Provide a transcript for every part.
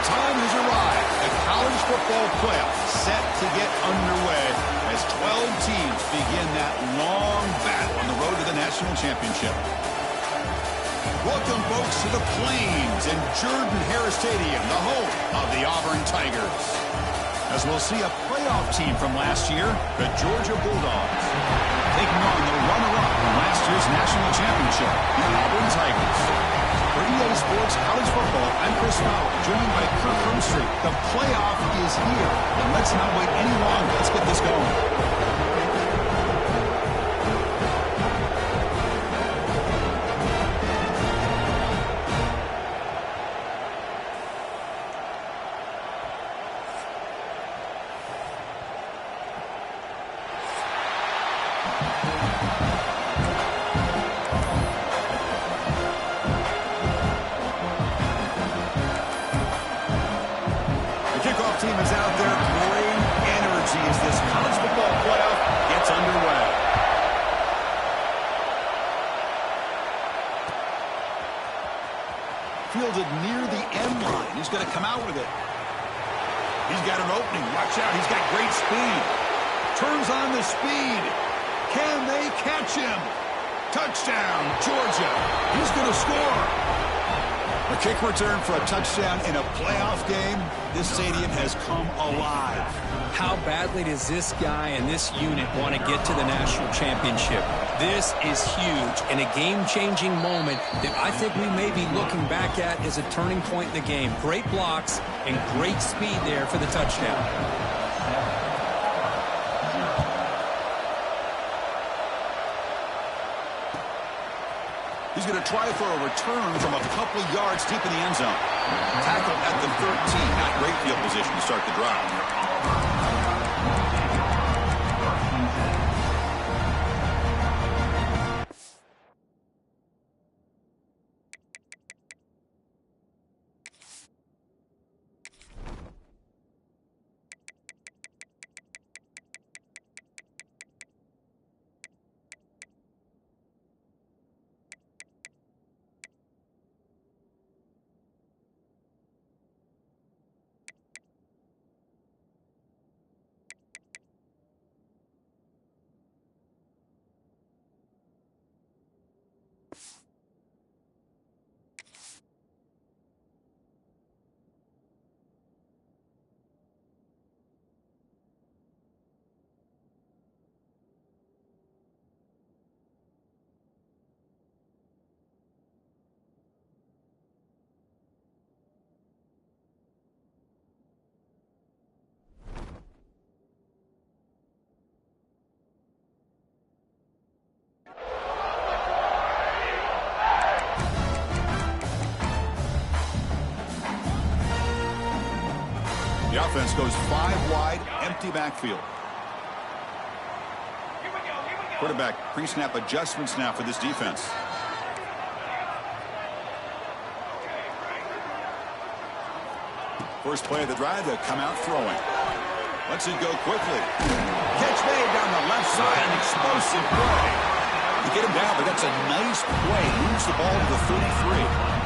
The time has arrived. The college football playoff set to get underway as 12 teams begin that long battle on the road to the national championship. Welcome, folks, to the Plains and Jordan-Hare Stadium, the home of the Auburn Tigers. As we'll see a playoff team from last year, the Georgia Bulldogs, taking on the runner-up from last year's national championship, the Auburn Tigers. For EA Sports College Football, I'm Chris Fowler, joined by Kirk Hermstreet. The playoff is here, and let's not wait any longer. Let's get this going. Team is out there. Great energy as this college football playoff gets underway. Fielded near the end line. He's going to come out with it. He's got an opening. Watch out. He's got great speed. Turns on the speed. Can they catch him? Touchdown, Georgia. He's going to score. A kick return for a touchdown in a playoff game. This stadium has come alive. How badly does this guy and this unit want to get to the national championship? This is huge and a game-changing moment that I think we may be looking back at as a turning point in the game. Great blocks and great speed there for the touchdown. He's going to try for a return from a couple yards deep in the end zone. Tackle at the 13. Not great field position to start the drive. The offense goes 5 wide, empty backfield. Quarterback pre-snap adjustments now for this defense. First play of the drive, they'll come out throwing. Lets it go quickly. Catch made down the left side, an explosive play. You get him down, but that's a nice play. Moves the ball to the 33.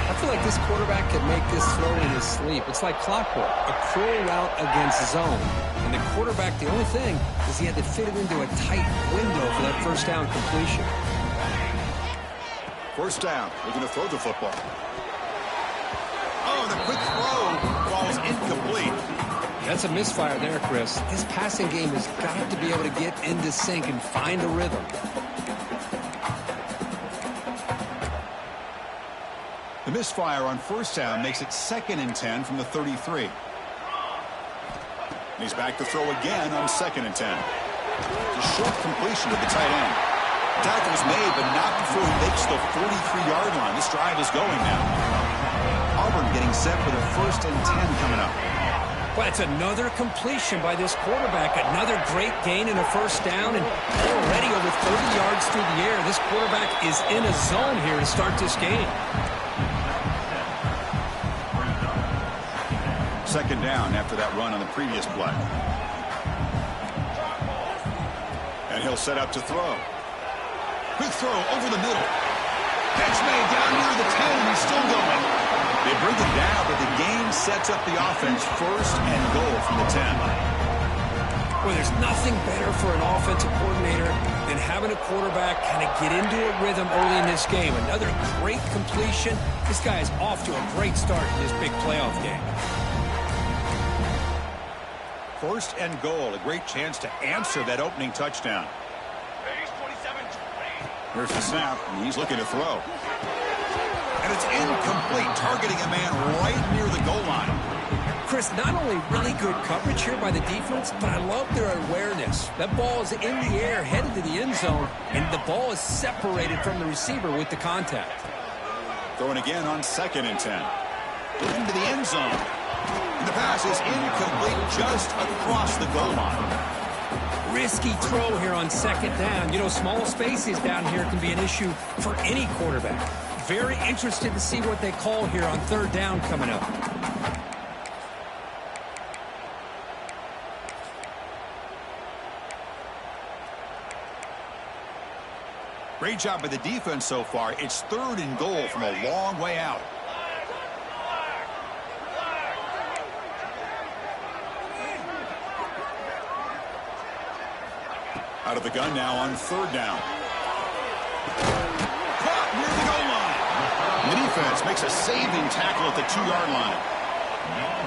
I feel like this quarterback could make this throw in his sleep. It's like clockwork, a crow route against zone. And the quarterback, the only thing is he had to fit it into a tight window for that first down completion. First down. They're going to throw the football. Oh, the quick throw falls incomplete. That's a misfire there, Chris. His passing game has got to be able to get into sync and find a rhythm. The misfire on first down makes it 2nd and 10 from the 33. He's back to throw again on 2nd and 10. It's a short completion to the tight end. Tackle's made, but not before he makes the 43-yard line. This drive is going now. Auburn getting set for the 1st and 10 coming up. Well, it's another completion by this quarterback. Another great gain in a first down, and already over 30 yards through the air. This quarterback is in a zone here to start this game. 2nd down after that run on the previous play. And he'll set up to throw. Quick throw over the middle. Catch made down near the 10. He's still going. They bring it down, but the sets up the offense, 1st and goal from the 10. Well, there's nothing better for an offensive coordinator than having a quarterback kind of get into a rhythm early in this game. Another great completion. This guy is off to a great start in this big playoff game. 1st and goal, a great chance to answer that opening touchdown. Here's the snap, and he's looking to throw. And it's incomplete, targeting a man right near the goal line. Chris, not only really good coverage here by the defense, but I love their awareness. That ball is in the air, headed to the end zone, and the ball is separated from the receiver with the contact. Throwing again on 2nd and 10. Into the end zone. And the pass is incomplete just across the goal line. Risky throw here on 2nd down. You know, small spaces down here can be an issue for any quarterback. Very interested to see what they call here on 3rd down coming up. Great job by the defense so far. It's 3rd and goal from a long way out. Out of the gun now on 3rd down. Caught near the goal line. And the defense makes a saving tackle at the 2-yard line.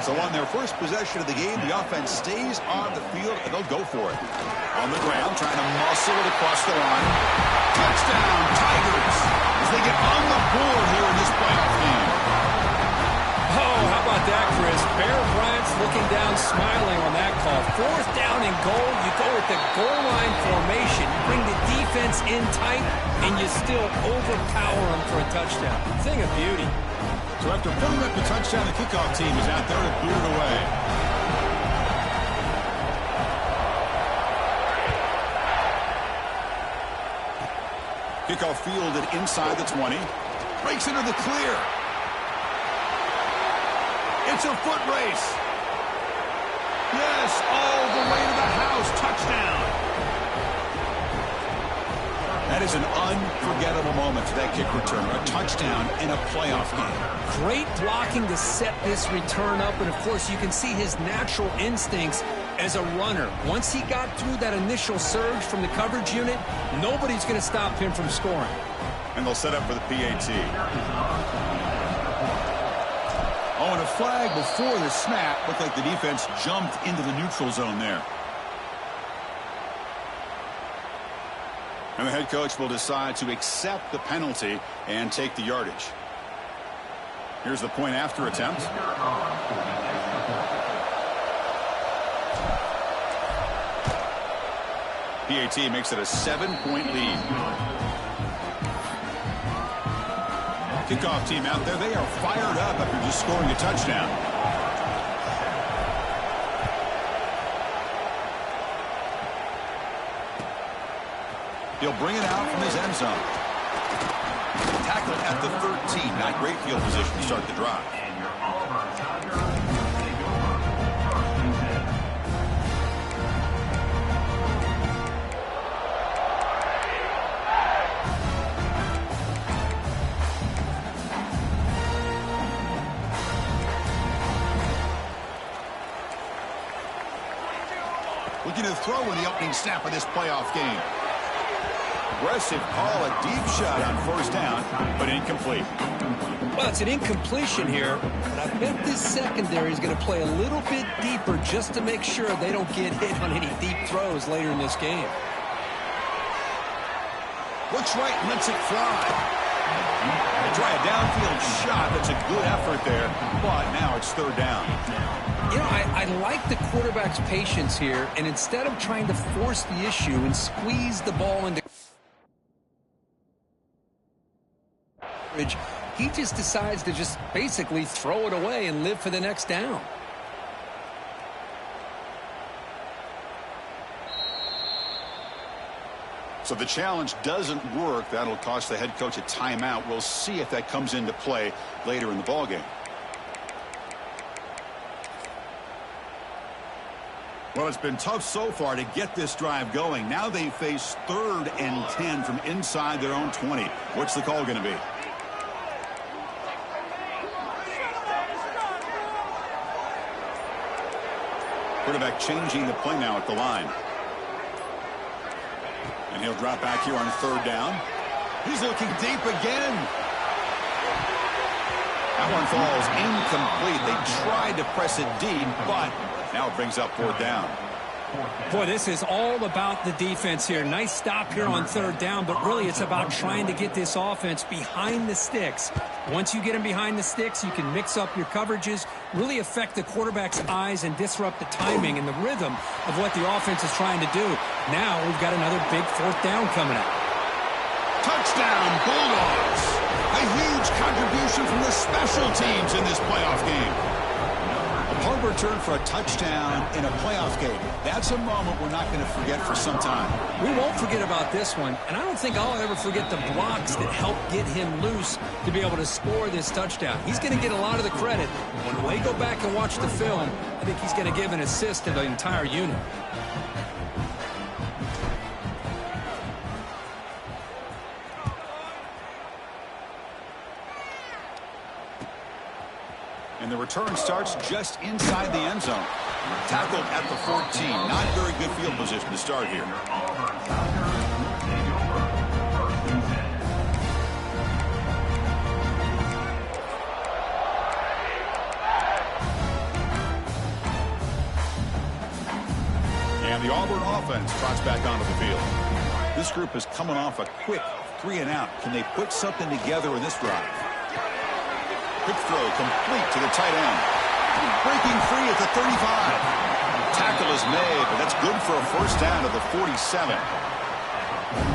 So on their first possession of the game, the offense stays on the field, and they'll go for it. On the ground, trying to muscle it across the line. Touchdown, Tigers, as they get on the board here in this playoff game. Oh, how about that, Chris? Bear Bryant's looking down, smiling on that call. 4th down and goal. You go with the goal line formation. You bring the defense in tight, and you still overpower them for a touchdown. Thing of beauty. So after putting up the touchdown, the kickoff team is out there to boot it away. Kickoff fielded inside the 20. Breaks into the clear. It's a foot race. Yes, all the way to the house. Touchdown. That is an unforgettable moment for that kick return. A touchdown in a playoff game. Great blocking to set this return up. And, of course, you can see his natural instincts as a runner. Once he got through that initial surge from the coverage unit, nobody's going to stop him from scoring. And they'll set up for the PAT. Oh, and a flag before the snap. Looked like the defense jumped into the neutral zone there. And the head coach will decide to accept the penalty and take the yardage. Here's the point after attempt. PAT makes it a 7-point lead. Kickoff team out there, they are fired up after just scoring a touchdown. He'll bring it out from his end zone. Tackle at the 13. Not great field position to start the drive. Looking to throw in the opening snap of this playoff game. Aggressive call, a deep shot on 1st down, but incomplete. Well, it's an incompletion here, but I bet this secondary is going to play a little bit deeper just to make sure they don't get hit on any deep throws later in this game. Looks right and lets it fly. They try a downfield shot. That's a good effort there, but now it's 3rd down. You know, I like the quarterback's patience here, and instead of trying to force the issue and squeeze the ball into he just decides to just basically throw it away and live for the next down. So the challenge doesn't work. That'll cost the head coach a timeout. We'll see if that comes into play later in the ballgame. Well, it's been tough so far to get this drive going. Now they face 3rd and 10 from inside their own 20. What's the call going to be? Quarterback changing the play now at the line. And he'll drop back here on third down. He's looking deep again. That one falls incomplete. They tried to press it deep, but now it brings up fourth down. Boy, this is all about the defense here. Nice stop here on third down, but really it's about trying to get this offense behind the sticks. Once you get them behind the sticks, you can mix up your coverages, really affect the quarterback's eyes and disrupt the timing and the rhythm of what the offense is trying to do. Now we've got another big fourth down coming up. Touchdown, Bulldogs. A huge contribution from the special teams in this playoff game. A punt return for a touchdown in a playoff game. That's a moment we're not going to forget for some time. We won't forget about this one, and I don't think I'll ever forget the blocks that helped get him loose to be able to score this touchdown. He's going to get a lot of the credit. When we go back and watch the film, I think he's going to give an assist to the entire unit. And the return starts just inside the end zone. Tackled at the 14. Not very good field position to start here. And the Auburn offense trots back onto the field. This group is coming off a quick 3-and-out. Can they put something together in this drive? Quick throw complete to the tight end. Breaking free at the 35. Tackle is made, but that's good for a first down at the 47.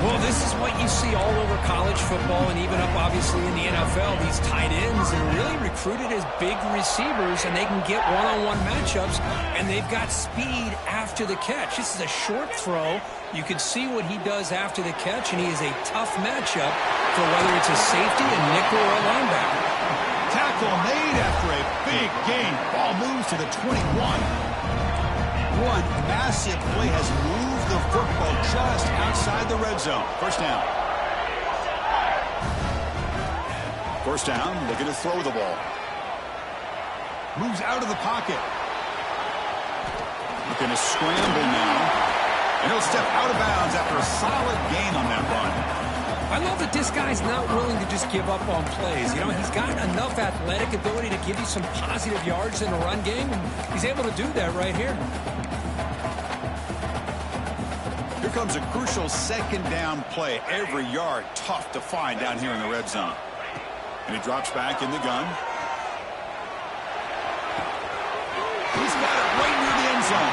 Well, this is what you see all over college football and even up, obviously, in the NFL. These tight ends are really recruited as big receivers, and they can get one-on-one matchups, and they've got speed after the catch. This is a short throw. You can see what he does after the catch, and he is a tough matchup for whether it's a safety, a nickel, or a linebacker. Tackle made after a big gain. Ball moves to the 21. One massive play has moved the football just outside the red zone. First down. First down, looking to throw the ball. Moves out of the pocket. Looking to scramble now. And he'll step out of bounds after a solid gain on that run. I love that this guy's not willing to just give up on plays. You know, he's got enough athletic ability to give you some positive yards in the run game, and he's able to do that right here. Here comes a crucial second down play. Every yard tough to find down here in the red zone. And he drops back in the gun. He's got it right near the end zone.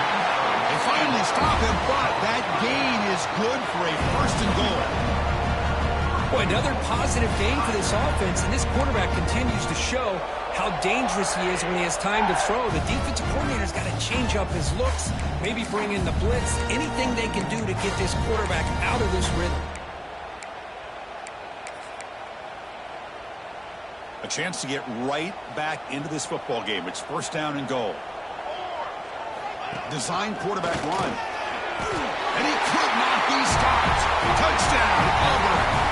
They finally stop him, but that gain is good for a first and goal. Boy, another positive gain for this offense, and this quarterback continues to show how dangerous he is when he has time to throw. The defensive coordinator's got to change up his looks, maybe bring in the blitz, anything they can do to get this quarterback out of this rhythm. A chance to get right back into this football game. It's first down and goal. Design quarterback run. And he could not be stopped. Touchdown, Auburn.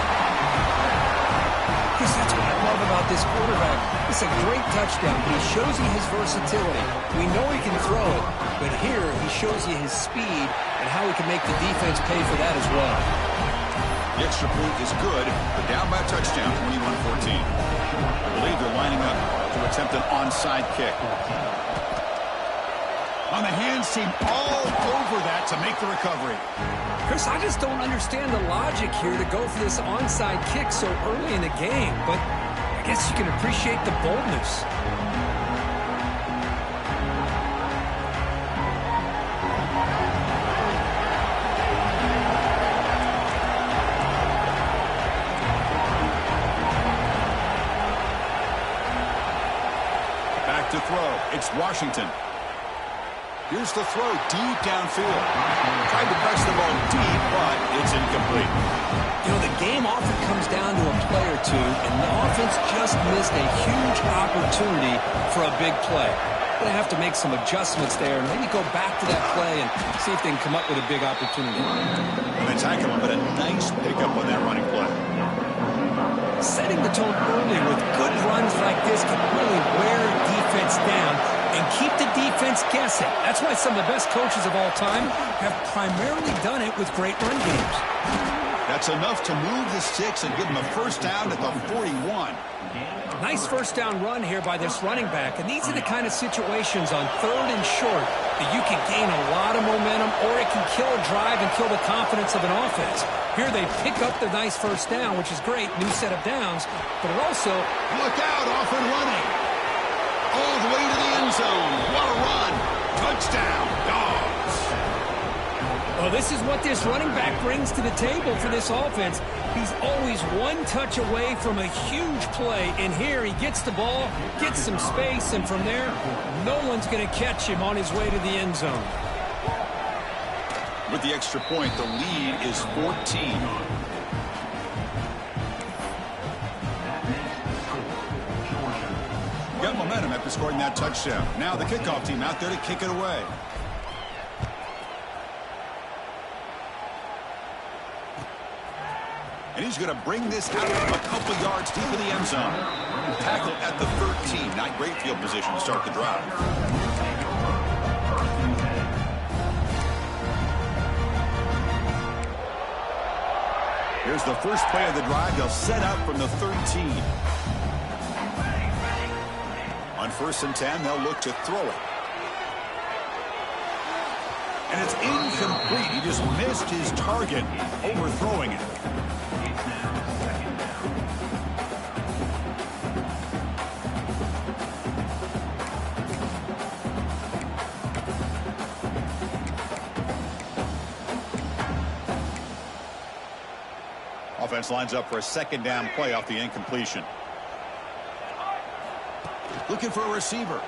Chris, that's what I love about this quarterback. It's a great touchdown, but he shows you his versatility. We know he can throw it, but here he shows you his speed and how he can make the defense pay for that as well. The extra point is good, but down by a touchdown, 21-14. I believe they're lining up to attempt an onside kick. On the hands team all over that to make the recovery. Chris, I just don't understand the logic here to go for this onside kick so early in the game, but I guess you can appreciate the boldness. Back to throw. It's Washington. Here's the throw deep downfield. Tried to press the ball deep, but it's incomplete. You know, the game often comes down to a play or two, and the offense just missed a huge opportunity for a big play. They have to make some adjustments there and maybe go back to that play and see if they can come up with a big opportunity. And they tackle him, but a nice pickup on that running play. Setting the tone early with good runs like this can really wear defense down and keep the defense guessing. That's why some of the best coaches of all time have primarily done it with great run games. That's enough to move the sticks and give them a first down at the 41. Nice first down run here by this running back, and these are the kind of situations on 3rd and short that you can gain a lot of momentum, or it can kill a drive and kill the confidence of an offense. Here they pick up the nice first down, which is great, new set of downs, but it also... Look out, off and running. All the way to the end zone. What a run. Touchdown, Dogs. Well, this is what this running back brings to the table for this offense. He's always one touch away from a huge play, and here he gets the ball, gets some space, and from there, no one's going to catch him on his way to the end zone. With the extra point, the lead is 14. Got momentum after scoring that touchdown. Now the kickoff team out there to kick it away. And he's going to bring this out a couple yards deep in the end zone. Tackle at the 13. Not great field position to start the drive. Here's the first play of the drive. They'll set up from the 13. On 1st and 10, they'll look to throw it. And it's incomplete. He just missed his target, overthrowing it. Offense lines up for a 2nd down play off the incompletion. Looking for a receiver.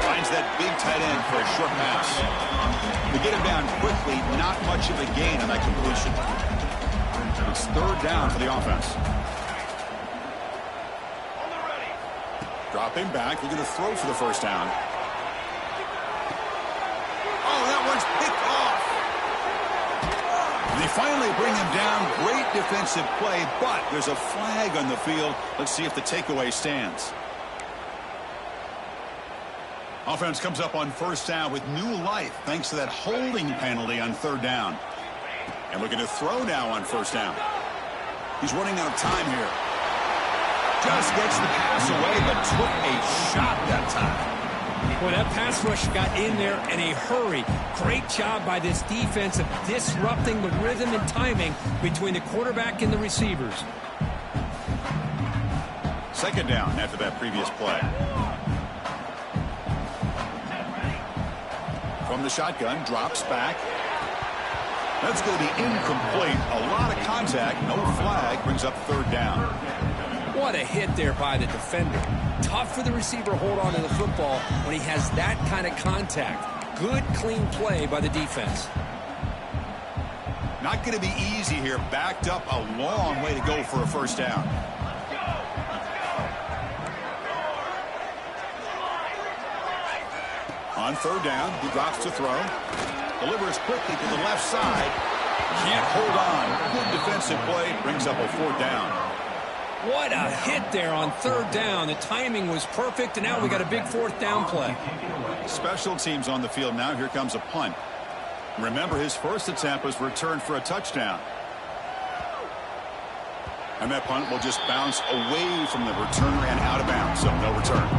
Finds that big tight end for a short pass. To get him down quickly, not much of a gain on that completion. It's 3rd down for the offense. Drop him back. Looking to throw for the first down. Oh, that one's picked off. They finally bring him down. Great defensive play, but there's a flag on the field. Let's see if the takeaway stands. Offense comes up on 1st down with new life thanks to that holding penalty on 3rd down. And looking to throw now on 1st down. He's running out of time here. Just gets the pass away, but took a shot that time. Boy, that pass rush got in there in a hurry. Great job by this defense of disrupting the rhythm and timing between the quarterback and the receivers. 2nd down after that previous play. From the shotgun, drops back. That's going to be incomplete. A lot of contact, no flag, brings up 3rd down. What a hit there by the defender. Tough for the receiver to hold on to the football when he has that kind of contact. Good, clean play by the defense. Not going to be easy here. Backed up a long way to go for a first down. On 3rd down, he drops to throw. Delivers quickly to the left side. Can't hold on. Good defensive play. Brings up a 4th down. What a hit there on 3rd down. The timing was perfect, and now we got a big 4th down play. Special teams on the field now. Here comes a punt. Remember, his first attempt was returned for a touchdown. And that punt will just bounce away from the returner and out of bounds, so no return.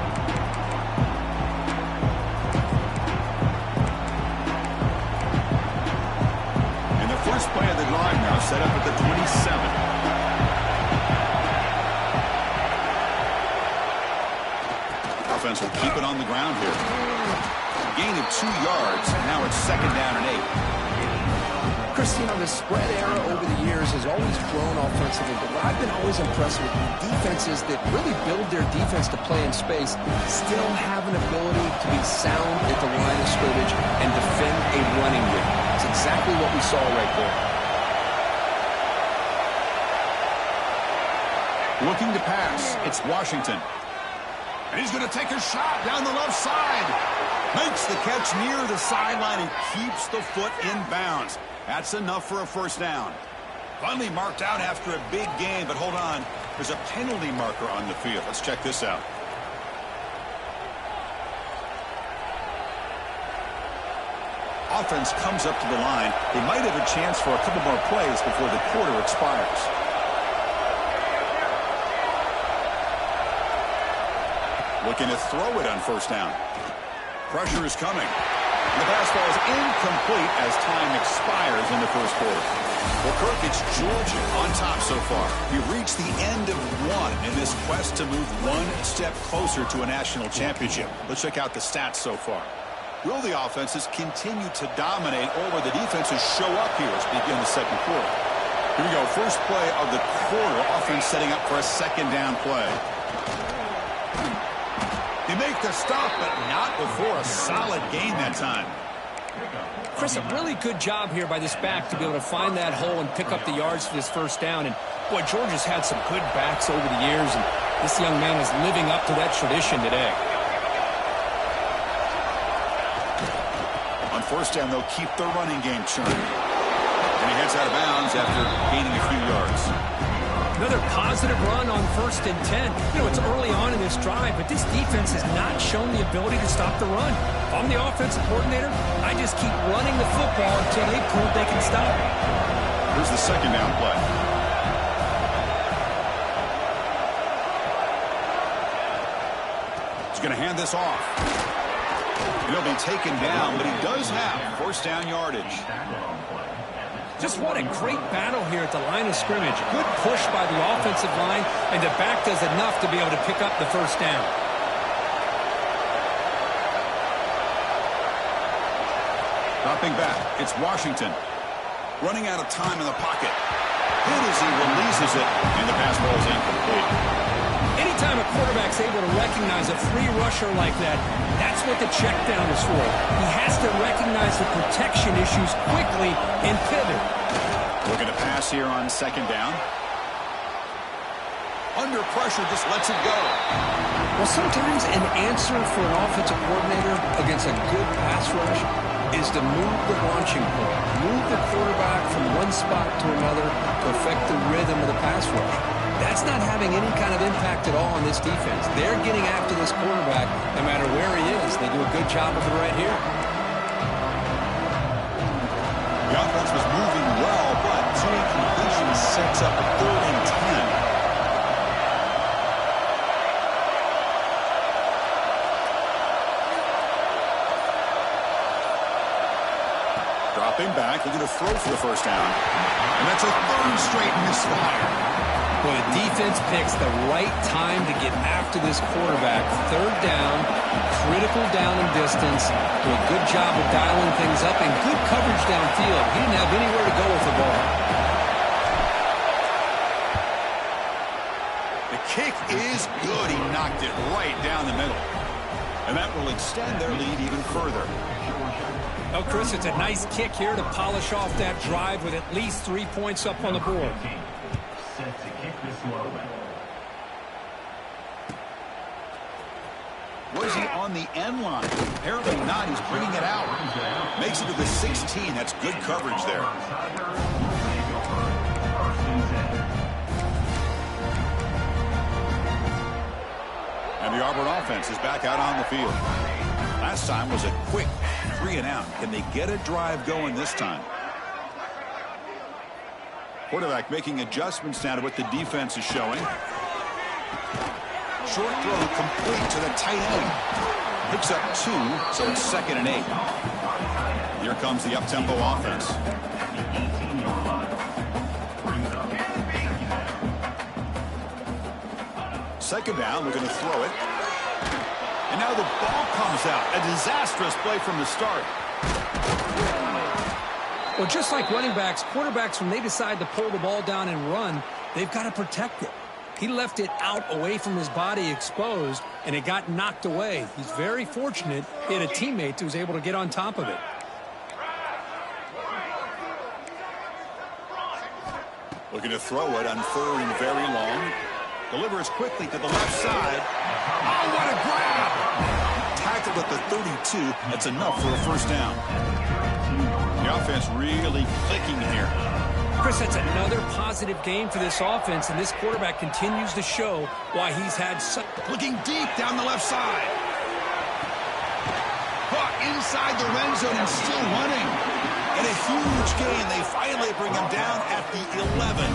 And the first play of the drive now set up at the 27. Offense will keep it on the ground here. Gain of 2 yards. Now it's 2nd down and 8. Christine, the spread era over the years has always grown offensively, but what I've been always impressed with defenses that really build their defense to play in space still have an ability to be sound at the line of scrimmage and defend a running game. It's exactly what we saw right there. Looking to pass. It's Washington. And he's going to take a shot down the left side. Makes the catch near the sideline and keeps the foot in bounds. That's enough for a first down. Finally marked out after a big game, but hold on. There's a penalty marker on the field. Let's check this out. offense comes up to the line, they might have a chance for a couple more plays before the quarter expires. Looking to throw it on first down. Pressure is coming. The pass ball is incomplete as time expires in the first quarter. Well, Kirk, it's Georgia on top so far. We've reached the end of one in this quest to move one step closer to a national championship. Let's check out the stats so far. Will the offenses continue to dominate, or will the defenses show up here as we begin the second quarter? Here we go. First play of the quarter. Offense setting up for a second down play. They make the stop, but not before a solid gain that time. Chris, a really good job here by this back to be able to find that hole and pick up the yards for this first down. And, boy, Georgia's had some good backs over the years, and this young man is living up to that tradition today. On first down, they'll keep their running game churning. And he heads out of bounds after gaining a few yards. Another positive run on 1st and 10. You know, it's early on in this drive, but this defense has not shown the ability to stop the run. If I'm the offensive coordinator, I just keep running the football until they prove they can stop it. Here's the second down play. He's going to hand this off. He'll be taken down, but he does have first down yardage. Just what a great battle here at the line of scrimmage. Good push by the offensive line, and the back does enough to be able to pick up the first down. Dropping back, it's Washington. Running out of time in the pocket. Hit as he releases it, and the pass ball is incomplete. Anytime a quarterback's able to recognize a free rusher like that, that's what the check down is for. He has to recognize the protection issues quickly and pivot. Looking to pass here on second down. Under pressure, just lets it go. Well, sometimes an answer for an offensive coordinator against a good pass rush is to move the launching point. Move the quarterback from one spot to another to affect the rhythm of the pass rush. That's not having any kind of impact at all on this defense. They're getting after this quarterback no matter where he is. They do a good job of it right here. The offense was moving well, but too many completions sets up a 3rd and 10. Dropping back, looking to throw for the first down. And that's a 3rd straight misfire. Well, the defense picks the right time to get after this quarterback. 3rd down, critical down and distance. Do a good job of dialing things up and good coverage downfield. He didn't have anywhere to go with the ball. The kick is good. He knocked it right down the middle. And that will extend their lead even further. Oh, Chris, it's a nice kick here to polish off that drive with at least 3 points up on the board. Was he on the end line? Apparently not. He's bringing it out. Makes it to the 16. That's good coverage there. And the Auburn offense is back out on the field. Last time was a quick 3 and out. Can they get a drive going this time? Quarterback making adjustments now to what the defense is showing. Short throw complete to the tight end. Picks up 2, so it's 2nd and 8. Here comes the up-tempo offense. Second down, we're going to throw it. And now the ball comes out. A disastrous play from the start. Well, just like running backs, quarterbacks, when they decide to pull the ball down and run, they've got to protect it. He left it out away from his body exposed, and it got knocked away. He's very fortunate he had a teammate who was able to get on top of it. Looking to throw it on 3rd and very long. Delivers quickly to the left side. Oh, what a grab! Tackled at the 32. That's enough for a first down. The offense really clicking here. Chris, that's another positive game for this offense, and this quarterback continues to show why he's had such... Looking deep down the left side. caught inside the red zone and still running. And a huge gain. They finally bring him down at the 11.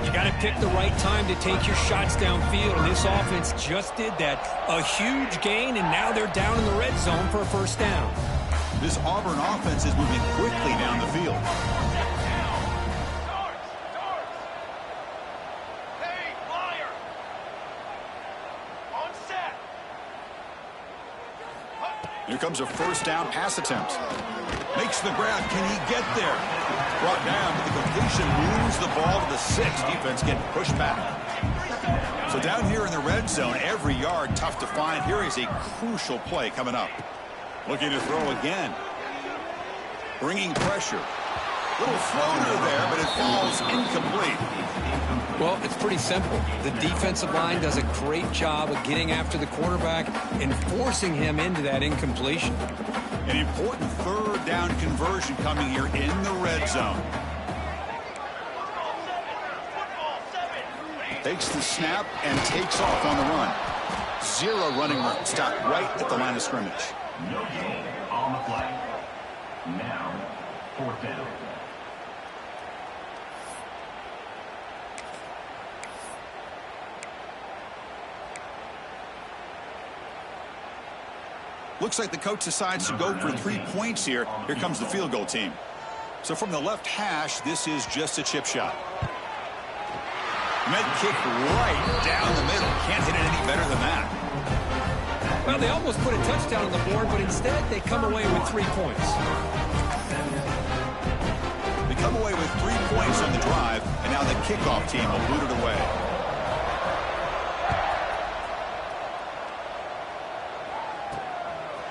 You got to pick the right time to take your shots downfield, and this offense just did that. A huge gain, and now they're down in the red zone for a first down. This Auburn offense is moving quickly down the field. Here comes a first down pass attempt. Makes the grab. Can he get there? Brought down, but the completion moves the ball to the 6. Defense getting pushed back. So down here in the red zone, every yard tough to find. Here is a crucial play coming up. Looking to throw again. Bringing pressure. Little floater there, but it falls incomplete. Well, it's pretty simple. The defensive line does a great job of getting after the quarterback and forcing him into that incompletion. An important third down conversion coming here in the red zone. Takes the snap and takes off on the run. 0 running room. Stopped right at the line of scrimmage. No gain on the play. Now, 4th down. Looks like the coach decides to go for 3 points here. Here comes the field goal team. So from the left hash, this is just a chip shot. Med kick right down the middle. Can't hit it any better than that. Well, they almost put a touchdown on the board, but instead they come away with 3 points. They come away with 3 points on the drive, and now the kickoff team will boot it away.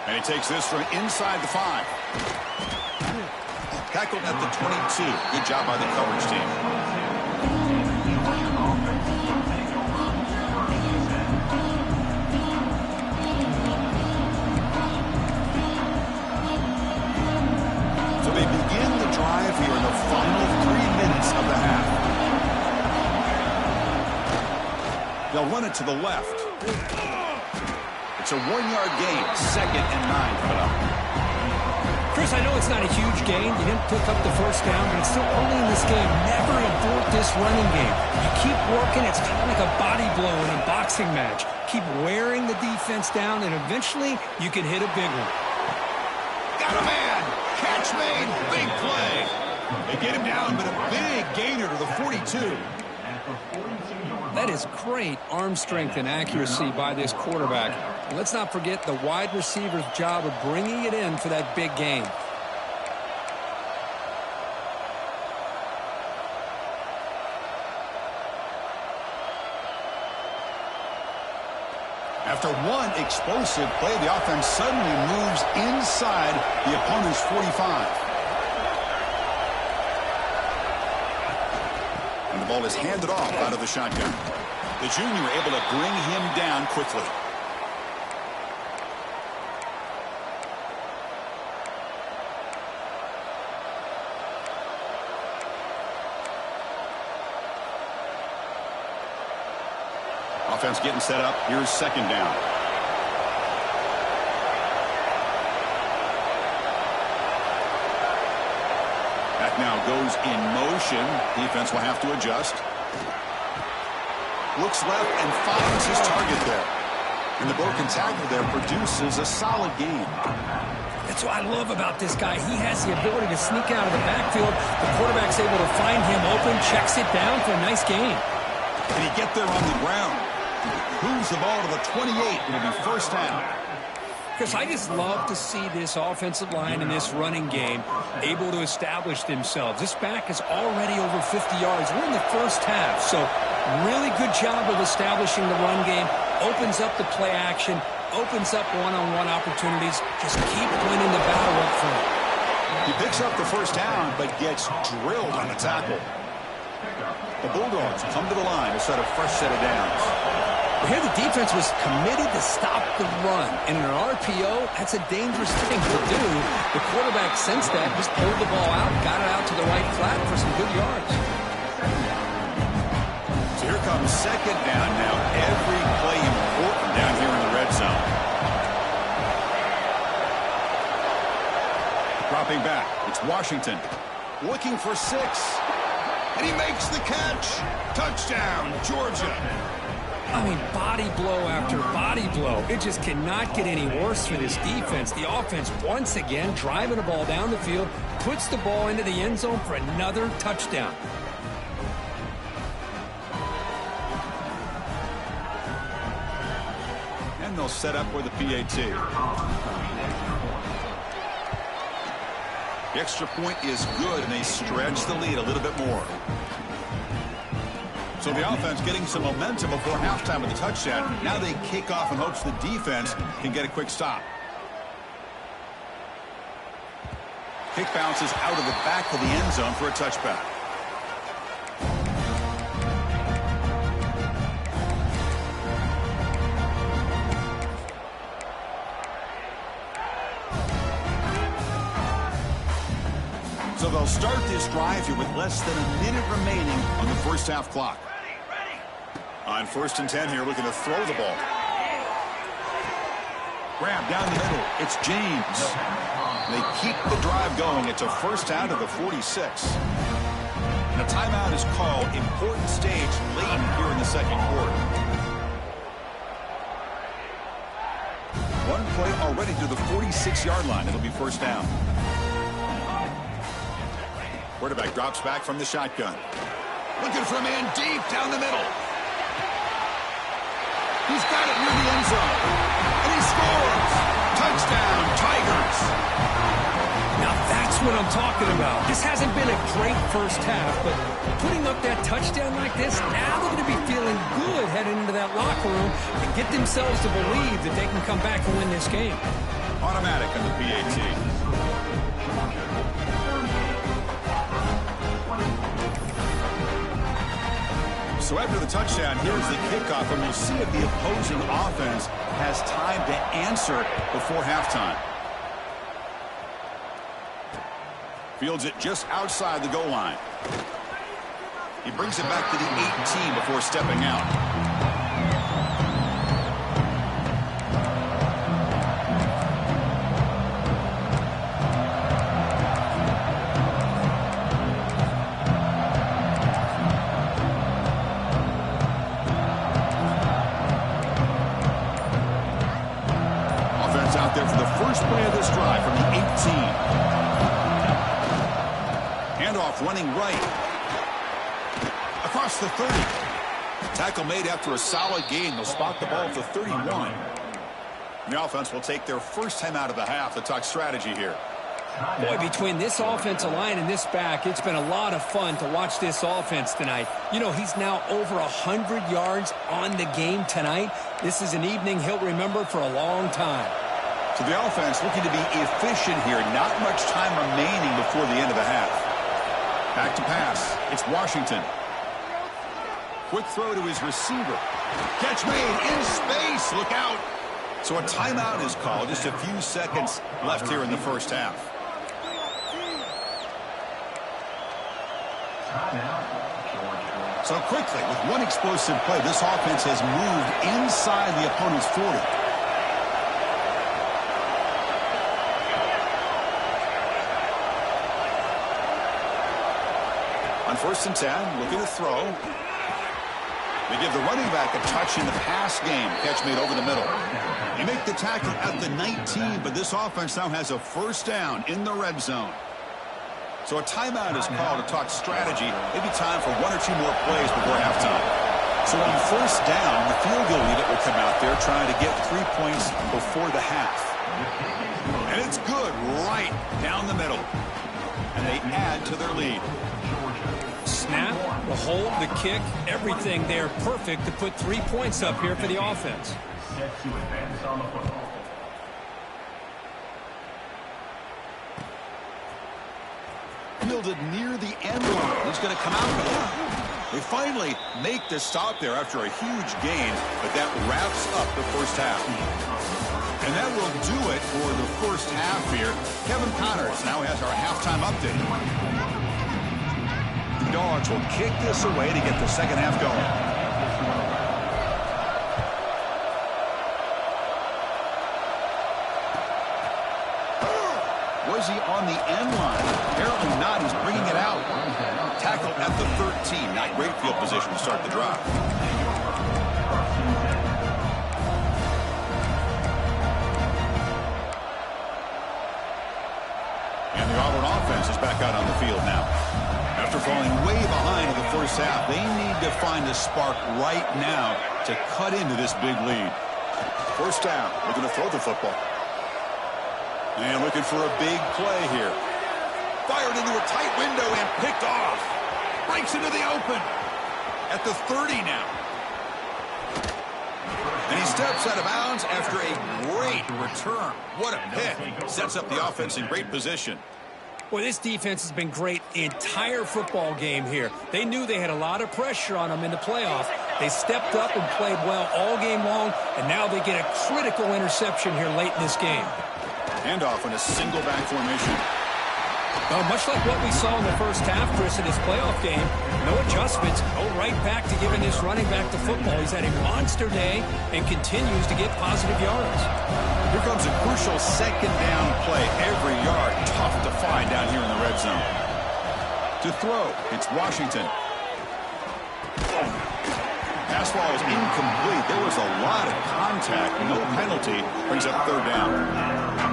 And he takes this from inside the 5. Tackled at the 22. Good job by the coverage team. So they begin the drive here in the final 3 minutes of the half. They'll run it to the left. It's a 1-yard gain, 2nd and 9 coming up. Chris, I know it's not a huge gain. You didn't pick up the first down, but it's still early in this game. Never abort this running game. You keep working. It's kind of like a body blow in a boxing match. Keep wearing the defense down, and eventually you can hit a big one. Got a man. Catch made. Big play. They get him down, but a big gainer to the 42. That is great arm strength and accuracy by this quarterback. And let's not forget the wide receiver's job of bringing it in for that big gain. After one explosive play, the offense suddenly moves inside the opponent's 45. And the ball is handed off out of the shotgun. The junior able to bring him down quickly. Offense getting set up. Here's 2nd down. Back now goes in motion. Defense will have to adjust. Looks left and finds his target there. And the broken tackle there produces a solid gain. That's what I love about this guy. He has the ability to sneak out of the backfield. The quarterback's able to find him open, checks it down for a nice gain. Can he get there on the ground? Moves the ball to the 28. It'll be first down. Because I just love to see this offensive line in this running game able to establish themselves. This back is already over 50 yards. We're in the first half, so really good job of establishing the run game. Opens up the play action, opens up one-on-one opportunities. Just keep winning the battle up front. He picks up the first down, but gets drilled on the tackle. The Bulldogs come to the line to set a fresh set of downs. Here the defense was committed to stop the run. In an RPO, that's a dangerous thing to do. The quarterback sensed that, just pulled the ball out, got it out to the right flat for some good yards. So here comes 2nd down now. Every play important down here in the red zone. Stepping back, it's Washington. Looking for 6. And he makes the catch. Touchdown, Georgia. I mean, body blow after body blow. It just cannot get any worse for this defense. The offense, once again, driving the ball down the field, puts the ball into the end zone for another touchdown. And they'll set up with a PAT. The extra point is good, and they stretch the lead a little bit more. So the offense getting some momentum before halftime with the touchdown. Now they kick off in hopes the defense can get a quick stop. Kick bounces out of the back of the end zone for a touchback. So they'll start this drive here with less than a minute remaining on the first half clock. On 1st and 10 here, looking to throw the ball. Grab down the middle. It's James. They keep the drive going. It's a first out of the 46. And a timeout is called. Important stage late here in the second quarter. One play already to the 46-yard line. It'll be first down. Quarterback drops back from the shotgun. Looking for a man deep down the middle. He's got it near the end zone. And he scores. Touchdown, Tigers. Now that's what I'm talking about. This hasn't been a great first half, but putting up that touchdown like this, now they're going to be feeling good heading into that locker room and get themselves to believe that they can come back and win this game. Automatic on the PAT. So after the touchdown, here's the kickoff, and we'll see if the opposing offense has time to answer before halftime. Fields it just outside the goal line. He brings it back to the 18 before stepping out. Out there for the first play of this drive from the 18. Handoff running right. Across the 30. Tackle made after a solid gain. They'll spot the ball at the 31. The offense will take their first time out of the half to talk strategy here. Boy, between this offensive line and this back, it's been a lot of fun to watch this offense tonight. You know, he's now over 100 yards on the game tonight. This is an evening he'll remember for a long time. So the offense looking to be efficient here. Not much time remaining before the end of the half. Back to pass. It's Washington. Quick throw to his receiver. Catch made in space. Look out. So a timeout is called. Just a few seconds left here in the first half. So quickly, with one explosive play, this offense has moved inside the opponent's 40. On 1st and 10, looking to throw. They give the running back a touch in the pass game. Catch made over the middle. They make the tackle at the 19, but this offense now has a first down in the red zone. So a timeout is called to talk strategy. Maybe time for one or two more plays before halftime. So on first down, the field goal unit will come out there trying to get 3 points before the half. And it's good right down the middle. And they add to their lead. Snap, the hold, the kick, everything there perfect to put 3 points up here for the offense. Fielded near the end line. He's going to come out with it. They finally make the stop there after a huge gain, but that wraps up the first half. And that will do it for the first half here. Kevin Connors now has our halftime update. The Dogs will kick this away to get the second half going. Was is he on the end line? Apparently not. He's bringing it out. Tackle at the 13. Not great field position to start the drive. And the Auburn offense is back out on the field now. After falling way behind in the first half, they need to find a spark right now to cut into this big lead. First down, looking to throw the football. And looking for a big play here. Fired into a tight window and picked off. Breaks into the open. At the 30 now. And he steps out of bounds after a great return. What a pick. Sets up the offense in great position. Boy, this defense has been great the entire football game here. They knew they had a lot of pressure on them in the playoffs. They stepped up and played well all game long, and now they get a critical interception here late in this game. Handoff in a single back formation. Much like what we saw in the first half, Chris, in his playoff game, no adjustments, go right back to giving this running back the football. He's had a monster day and continues to get positive yards. Here comes a crucial second down play. Every yard tough to find down here in the red zone. To throw, it's Washington. Pass ball is incomplete. There was a lot of contact. No penalty. Brings up third down.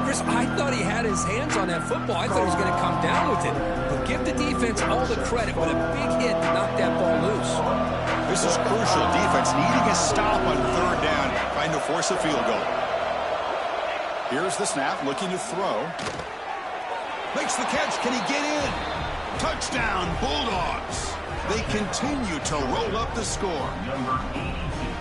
Chris, I thought he had his hands on that football. I thought he was going to come down with it. But give the defense all the credit with a big hit to knock that ball loose. This is crucial. Defense needing a stop on third down, trying to force a field goal. Here's the snap, looking to throw. Makes the catch. Can he get in? Touchdown, Bulldogs. They continue to roll up the score.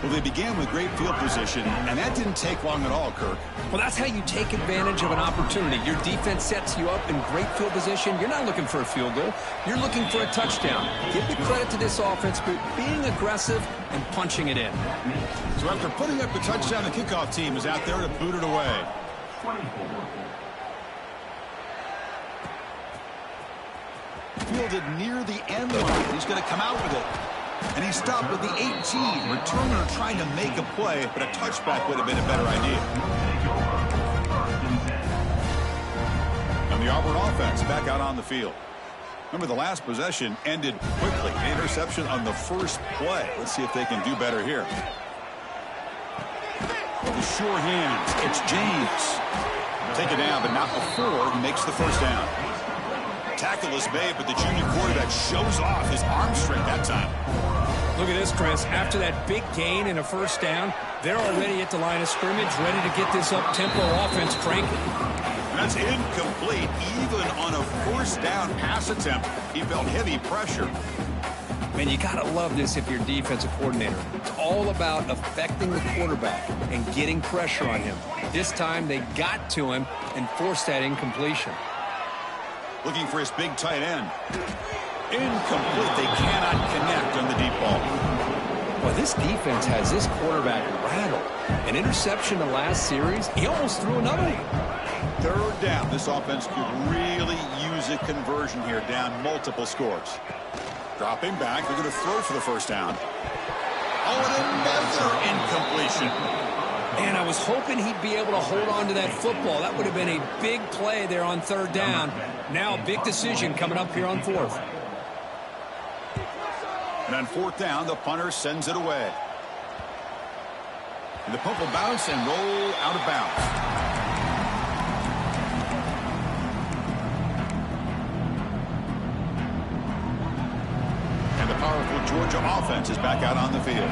Well, they began with great field position, and that didn't take long at all, Kirk. Well, that's how you take advantage of an opportunity. Your defense sets you up in great field position. You're not looking for a field goal. You're looking for a touchdown. Give the credit to this offense for being aggressive and punching it in. So after putting up the touchdown, the kickoff team is out there to boot it away. Fielded near the end line. He's going to come out with it. And he stopped with the 18. Returner trying to make a play, but a touchback would have been a better idea. And the Auburn offense back out on the field. Remember, the last possession ended quickly. Interception on the first play. Let's see if they can do better here. With the sure hands, it's James. Take it down, but not before he makes the first down. Tackle is made, but the junior quarterback shows off his arm strength that time. Look at this, Chris. After that big gain and a first down, they're already at the line of scrimmage, ready to get this up-tempo offense cranking. That's incomplete. Even on a first down pass attempt, he felt heavy pressure. Man, you got to love this if you're a defensive coordinator. It's all about affecting the quarterback and getting pressure on him. This time, they got to him and forced that incompletion. Looking for his big tight end. Incomplete. They cannot connect on the deep ball. Well, this defense has this quarterback rattled. An interception the last series, he almost threw another one. Third down. This offense could really use a conversion here, down multiple scores. Dropping back. They're going to throw for the first down. Oh, and another incompletion. Man, I was hoping he'd be able to hold on to that football. That would have been a big play there on third down. Now a big decision coming up here on fourth. And on fourth down, the punter sends it away. And the punt will bounce and roll out of bounds. And the powerful Georgia offense is back out on the field.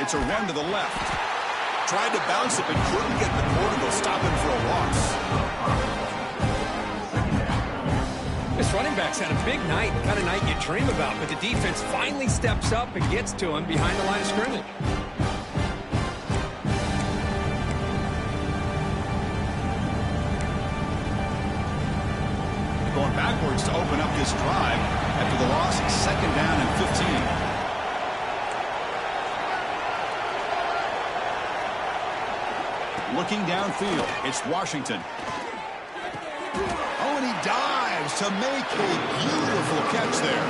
It's a run to the left. Tried to bounce it, but couldn't get the quarter to stop him for a loss. This running back's had a big night, the kind of night you dream about, but the defense finally steps up and gets to him behind the line of scrimmage. Going backwards to open up this drive after the loss. Second down and 15. Looking downfield, it's Washington. Oh, and he dives to make a beautiful catch there.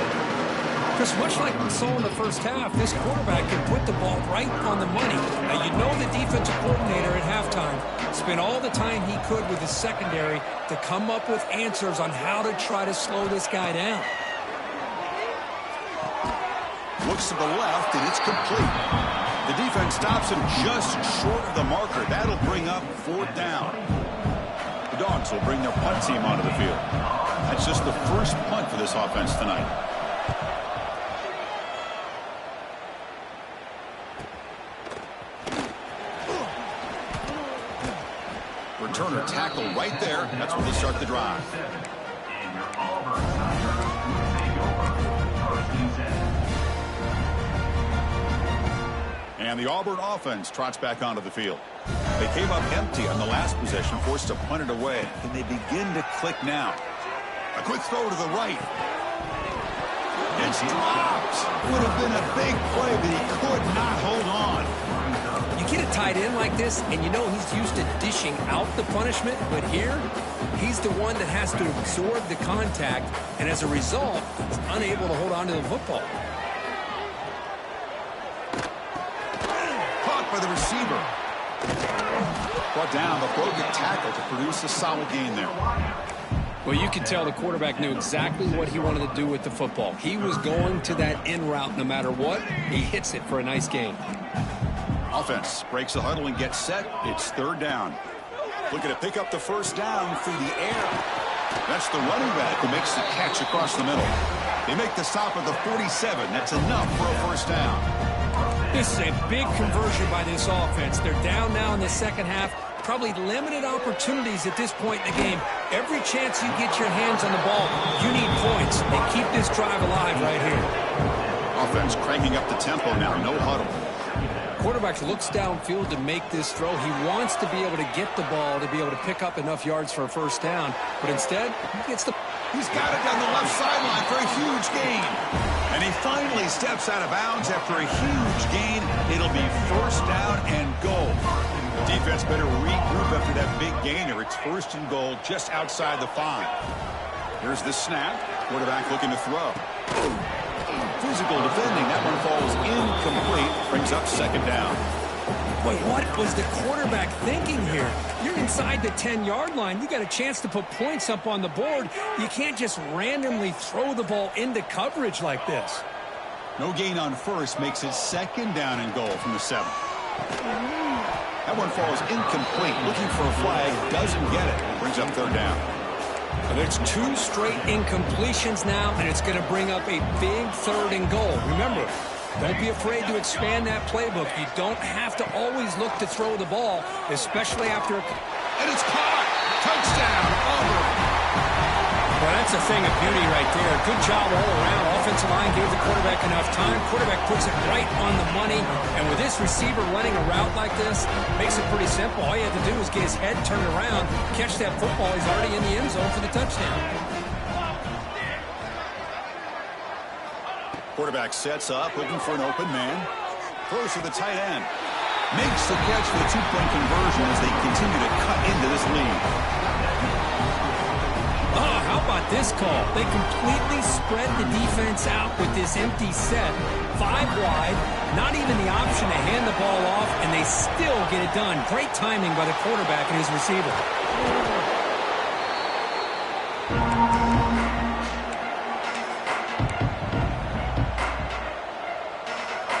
Because much like we saw in the first half, this quarterback can put the ball right on the money. Now, you know the defensive coordinator at halftime spent all the time he could with his secondary to come up with answers on how to try to slow this guy down. Looks to the left, and it's complete. The defense stops him just short of the marker. That'll bring up 4th down. The Dogs will bring their punt team onto the field. That's just the first punt for this offense tonight. Returner tackle right there. That's where they start the drive. And your Auburn Tigers will take over first and 10. And the Auburn offense trots back onto the field. They came up empty on the last possession, forced to punt it away. And they begin to click now. A quick throw to the right. It's dropped. Would have been a big play, but he could not hold on. You get a tight end like this, and you know he's used to dishing out the punishment, but here, he's the one that has to absorb the contact, and as a result, he's unable to hold on to the football. Caught by the receiver. Brought down, but broke a tackle to produce a solid gain there. Well, you can tell the quarterback knew exactly what he wanted to do with the football. He was going to that in route no matter what. He hits it for a nice gain. Offense breaks the huddle and gets set. It's 3rd down. Looking to pick up the 1st down through the air. That's the running back who makes the catch across the middle. They make the stop at the 47. That's enough for a 1st down. This is a big conversion by this offense. They're down now in the second half. Probably limited opportunities at this point in the game. Every chance you get your hands on the ball, you need points. They keep this drive alive right here. Offense cranking up the tempo now. No huddle. Quarterback looks downfield to make this throw. He wants to be able to get the ball to be able to pick up enough yards for a 1st down. But instead, he gets the... He's got it down the left sideline for a huge gain. And he finally steps out of bounds after a huge gain. It'll be 1st down and goal. The defense better regroup after that big gainer. It's 1st and goal just outside the 5. Here's the snap. Quarterback looking to throw. Physical defending. That one falls incomplete. Brings up 2nd down. Wait, what was the quarterback thinking here? You're inside the 10-yard line. You got a chance to put points up on the board. You can't just randomly throw the ball into coverage like this. No gain on 1st makes it 2nd down and goal from the 7. That one falls incomplete. Looking for a flag. Doesn't get it. Brings up 3rd down. And it's 2 straight incompletions now, and it's going to bring up a big 3rd and goal. Remember, don't be afraid to expand that playbook. You don't have to always look to throw the ball, especially after... And it's caught! Touchdown, Auburn! Well, that's a thing of beauty right there. Good job all around. Offensive line gave the quarterback enough time. Quarterback puts it right on the money. And with this receiver running a route like this, makes it pretty simple. All you have to do is get his head turned around, catch that football. He's already in the end zone for the touchdown. Quarterback sets up, looking for an open man. Throws to the tight end. Makes the catch for the 2-point conversion as they continue to cut into this lead. Oh, how about this call? They completely spread the defense out with this empty set. 5 wide, not even the option to hand the ball off, and they still get it done. Great timing by the quarterback and his receiver.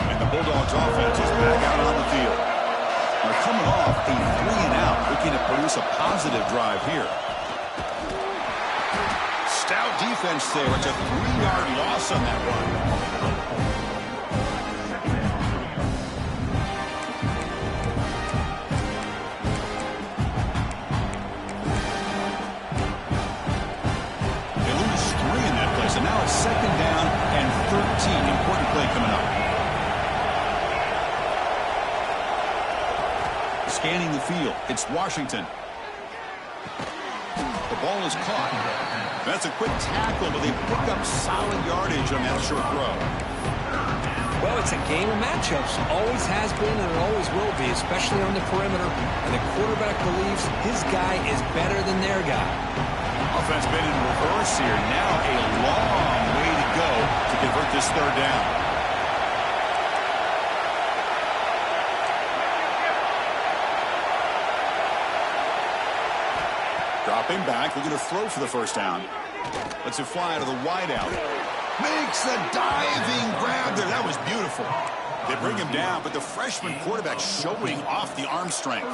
And the Bulldogs offense is back out on the field. They're coming off a 3-and-out, looking to produce a positive drive here. Stout defense there. It's a 3-yard loss on that run. They lose 3 in that place, and now it's 2nd down and 13. Important play coming up. Scanning the field. It's Washington. The ball is caught. That's a quick tackle, but they pick up solid yardage on that short throw. Well, it's a game of matchups. Always has been and it always will be, especially on the perimeter. And the quarterback believes his guy is better than their guy. Offense been in reverse here. Now a long way to go to convert this third down. Dropping back, looking to throw for the first down. Lets it fly to the wideout. Makes a diving grab there. That was beautiful. They bring him down, but the freshman quarterback showing off the arm strength.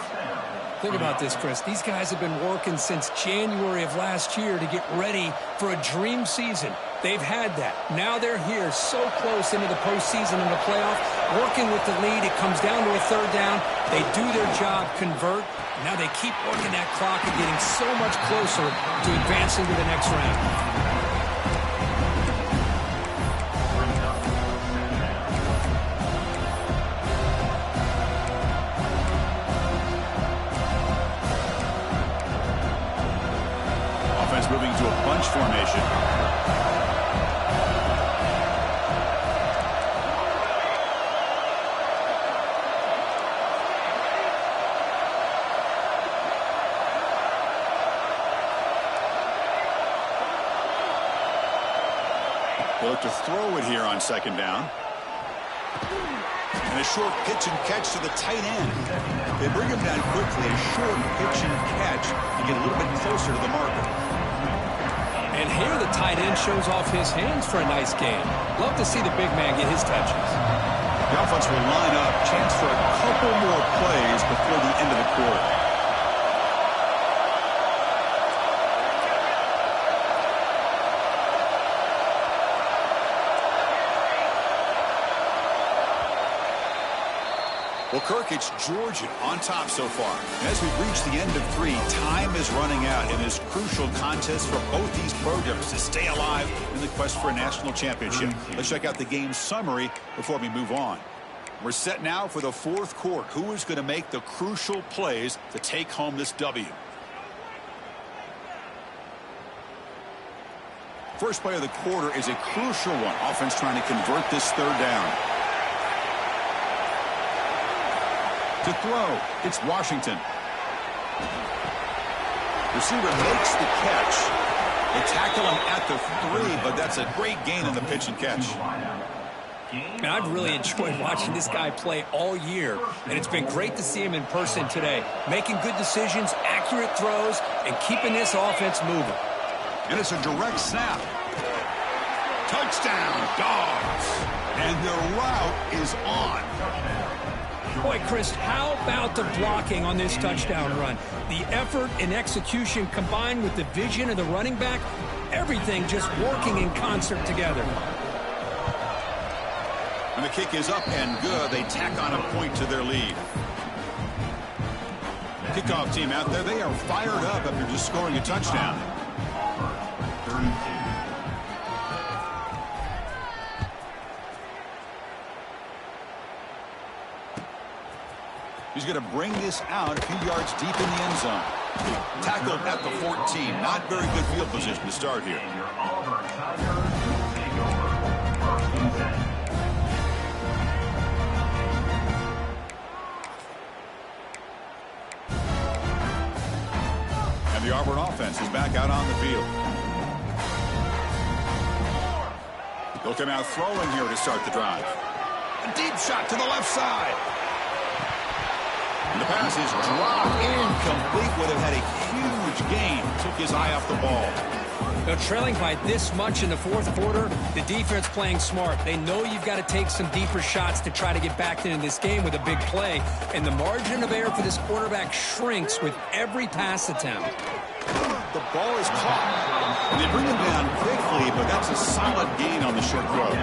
Think about this, Chris. These guys have been working since January of last year to get ready for a dream season. They've had that. Now they're here so close into the postseason and the playoff, working with the lead. It comes down to a third down. They do their job, convert. Now they keep working that clock and getting so much closer to advancing to the next round. Moving to a bunch formation. They look to throw it here on second down. And a short pitch and catch to the tight end. They bring him down quickly. A short pitch and catch to get a little bit closer to the marker. And here the tight end shows off his hands for a nice gain. Love to see the big man get his touches. The offense will line up. Chance for a couple more plays before the end of the quarter. Well, Kirk, it's Georgia on top so far. As we've reached the end of 3, time is running out in this crucial contest for both these programs to stay alive in the quest for a national championship. Let's check out the game summary before we move on. We're set now for the fourth quarter. Who is going to make the crucial plays to take home this W? First play of the quarter is a crucial one. Offense trying to convert this third down. To throw, it's Washington. Receiver makes the catch. They tackle him at the 3, but that's a great gain in the pitch and catch. And I've really enjoyed watching this guy play all year, and it's been great to see him in person today, making good decisions, accurate throws, and keeping this offense moving. And it's a direct snap. Touchdown, Dogs. And their route is on. Boy, Chris, how about the blocking on this touchdown run? The effort and execution combined with the vision of the running back, everything just working in concert together. And the kick is up and good. They tack on a point to their lead. Kickoff team out there, they are fired up after just scoring a touchdown. 32. He's going to bring this out a few yards deep in the end zone. Tackled at the 14. Not very good field position to start here. And your Auburn Tigers take over 1st and 10. And the Auburn offense is back out on the field. They'll come out throwing here to start the drive. A deep shot to the left side. And the pass is dropped incomplete. Would have had a huge gain. Took his eye off the ball. Now, trailing by this much in the fourth quarter, the defense playing smart. They know you've got to take some deeper shots to try to get back into this game with a big play. And the margin of error for this quarterback shrinks with every pass attempt. The ball is caught. And they bring him down quickly, but that's a solid gain on the short throw.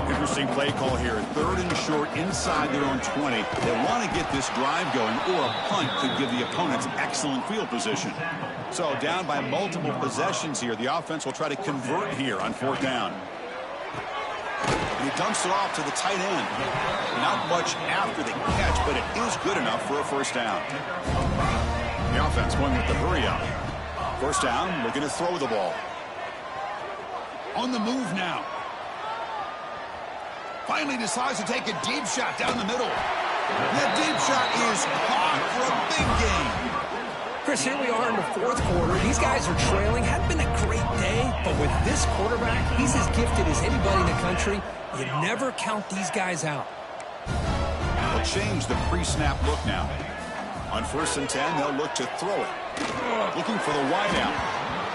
Interesting play call here. 3rd and short inside their own 20. They want to get this drive going, or a punt could give the opponents excellent field position. So down by multiple possessions here. The offense will try to convert here on 4th down. And he dumps it off to the tight end. Not much after the catch, but it is good enough for a 1st down. The offense going with the hurry up. 1st down, looking to throw the ball. On the move now. Finally decides to take a deep shot down the middle. That deep shot is caught for a big gain. Chris, here we are in the fourth quarter. These guys are trailing. Hadn't been a great day, but with this quarterback, he's as gifted as anybody in the country. You never count these guys out. They'll change the pre-snap look now. On 1st and 10, they'll look to throw it. Looking for the wideout.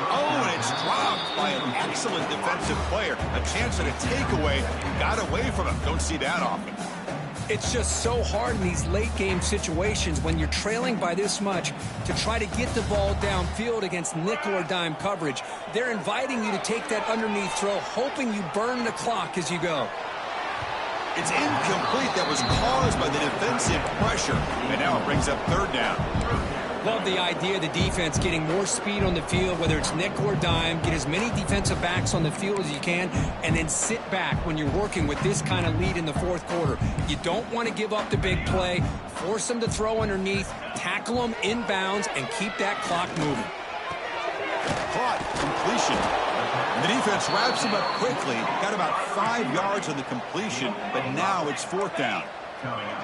Oh, and it's dropped by an excellent defensive player. A chance at a takeaway. Got away from him. Don't see that often. It's just so hard in these late-game situations when you're trailing by this much to try to get the ball downfield against nickel or dime coverage. They're inviting you to take that underneath throw, hoping you burn the clock as you go. It's incomplete. That was caused by the defensive pressure. And now it brings up 3rd down. Love the idea of the defense getting more speed on the field, whether it's nickel or dime. Get as many defensive backs on the field as you can, and then sit back when you're working with this kind of lead in the fourth quarter. You don't want to give up the big play. Force them to throw underneath, tackle them inbounds, and keep that clock moving. Caught. Completion. And the defense wraps him up quickly. Got about 5 yards on the completion, but now it's 4th down. Coming up,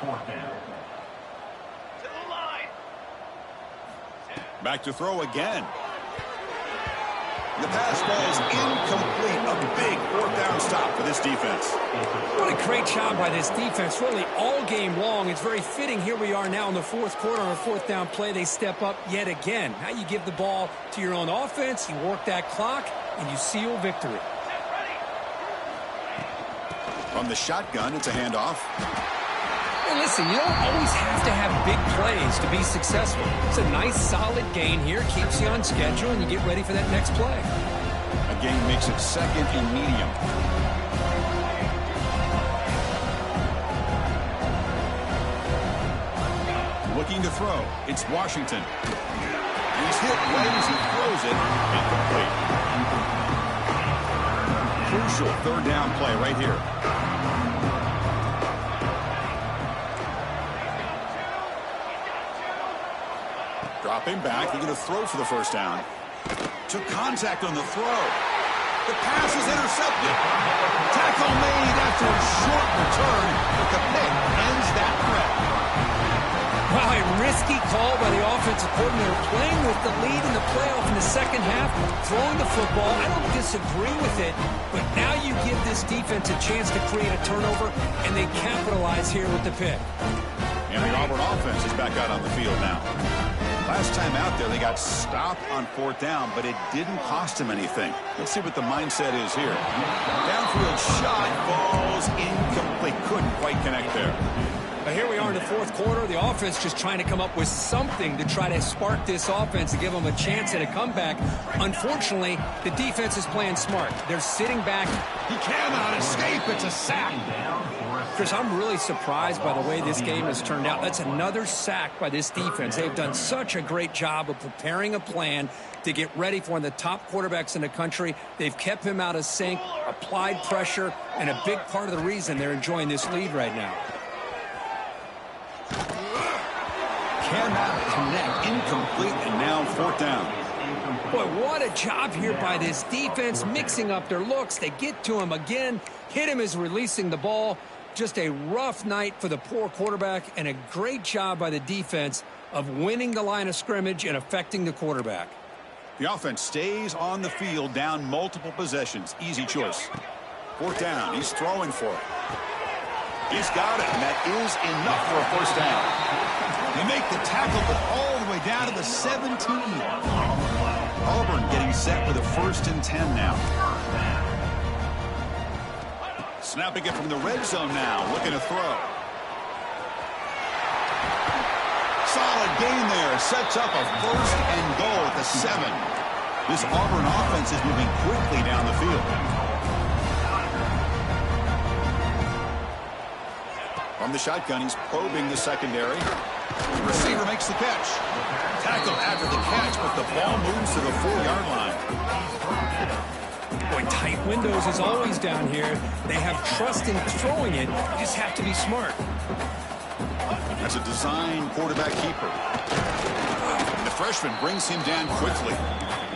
4th down. Back to throw again. The pass ball is incomplete. A big 4th down stop for this defense. What a great job by this defense, really all game long. It's very fitting. Here we are now in the fourth quarter on a 4th down play. They step up yet again. Now you give the ball to your own offense, you work that clock, and you seal victory. From the shotgun, it's a handoff. Well, listen, you don't always have to have big plays to be successful. It's a nice, solid gain here. Keeps you on schedule, and you get ready for that next play. A gain makes it 2nd and medium. Looking to throw. It's Washington. He's hit right as he throws it. Incomplete. Crucial 3rd down play right here. Dropping back, they're going to throw for the 1st down. Took contact on the throw. The pass is intercepted. Tackle made after a short return, but the pick ends that threat. Wow, a risky call by the offensive coordinator, playing with the lead in the playoff in the second half, throwing the football. I don't disagree with it, but now you give this defense a chance to create a turnover, and they capitalize here with the pick. And the Auburn offense is back out on the field now. Last time out there, they got stopped on 4th down, but it didn't cost them anything. Let's see what the mindset is here. Downfield shot falls incomplete. Couldn't quite connect there. But here we are in the fourth quarter. The offense just trying to come up with something to try to spark this offense and give them a chance at a comeback. Unfortunately, the defense is playing smart. They're sitting back. He cannot escape. It's a sack. Chris, I'm really surprised by the way this game has turned out. That's another sack by this defense. They've done such a great job of preparing a plan to get ready for one of the top quarterbacks in the country. They've kept him out of sync, applied pressure, and a big part of the reason they're enjoying this lead right now. Cannot connect. Incomplete, and now 4th down. Boy, what a job here by this defense, mixing up their looks. They get to him again, hit him as releasing the ball. Just a rough night for the poor quarterback, and a great job by the defense of winning the line of scrimmage and affecting the quarterback. The offense stays on the field, down multiple possessions. Easy choice. 4th down. He's throwing for it. He's got it, and that is enough for a 1st down. They make the tackle, but all the way down to the 17. Auburn getting set with a 1st and 10 now. Snapping it from the red zone now, looking to throw. Solid gain there, sets up a 1st and goal at the 7. This Auburn offense is moving quickly down the field. From the shotgun, he's probing the secondary. The receiver makes the catch. Tackle after the catch, but the ball moves to the 4-yard line. Boy, tight windows as always down here. They have trust in throwing it. You just have to be smart. That's a design quarterback keeper. And the freshman brings him down quickly.